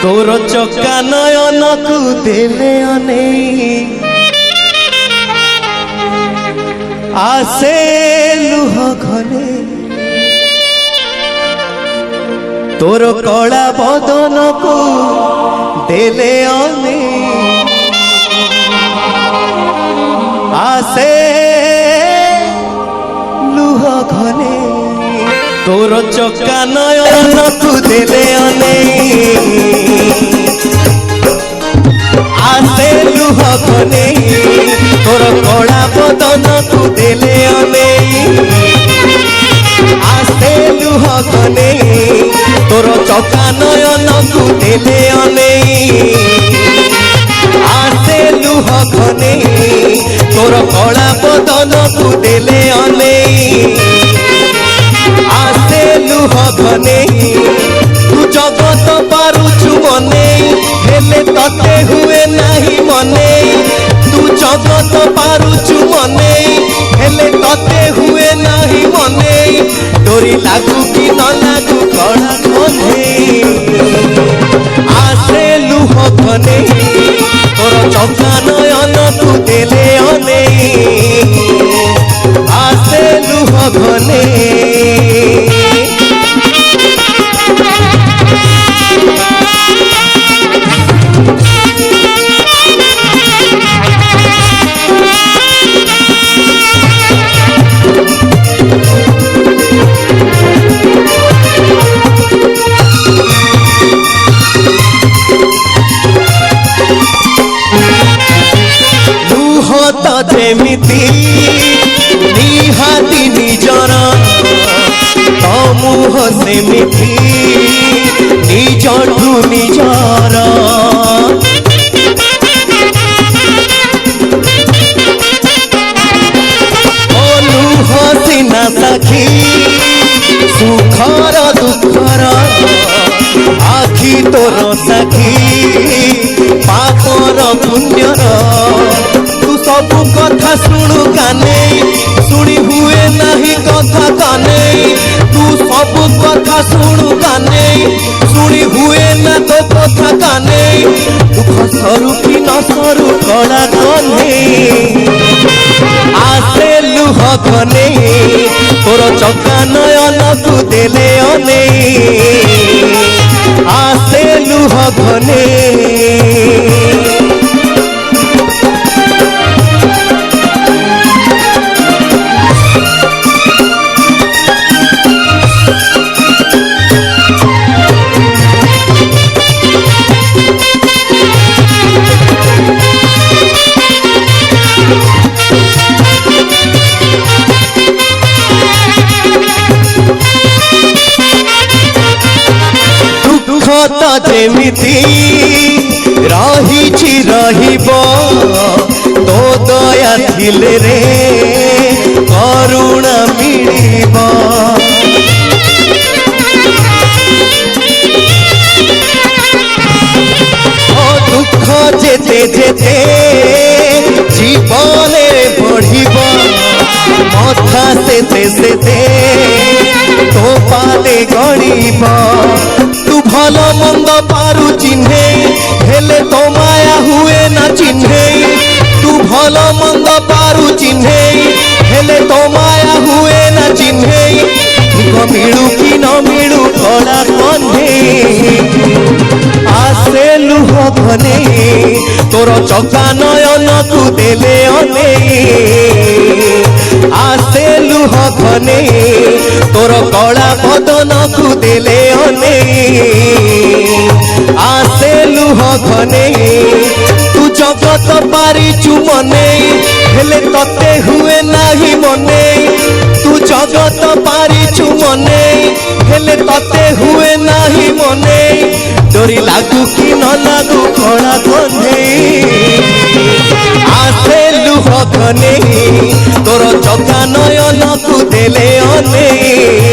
तोर चका नयन को देले अनेई आसे लुह घने तोर कला बदन को देले अनेई आसे लुह घने तोर चका नयन को देले अनेई आसे लुह घने तोर कला बदन को देले अनेई आसे लुह घने तोर चका नयन को देले अनेई आसे लुह घने तोर कला बदन को देले अनेई आसे लुह घने तू जगत पारुछु मने हेले तते हुए नहीं मने तू जगत पारुछु मने हेले तते हुए नहीं मने डोरी लागू कि न लागू कड़ा घने आसे लुह घने तोर चका नयन तू देले अनेई आसे लुह घने जेमिति निहाती निजर तमुह सेमिति निजठु निजर लुह सिना सखी सुखर दुखर आखि तोर सखी पापर पुण्यर सबु कथा शुणु काने शुणी हुए नहीं कथा काने तू सबु कथा शुणु काने शुणी हुए ना तो कथा काने दुख सरू कि न सरू कड़ा कने आसे लुह घने तोर चका नयन तू देले अनेई आसे लुह घने जेमिति रहिछि रहिबो तो दया थिले रे करुणा मिलिबो ओ दुख जेते जेते जीवने बढ़िबो मथा सेते सेते तो पाले गणिबो तू भल मंद पारु चिन्हे हेले तो माया हुए ना चिन्हे तू भल मंद पारु चिन्हे हेले तो माया हुए ना चिन्हे दुख मिलू कि न मिलू कड़ा कन्हे आसे लुह घने तोर चका नयन तू देले अनेई आसे लुह घने तोर कला बदन को देले अनेई आसे लुह घने तू जगत पारिचु मने हेले तते हुए नहीं मने तू जगत पारिचु मने हेले तते हुए नहीं मने डोरी लागू कि न लागू कड़ा घने आसे लुह घने तोर चका नयन को देले अनेई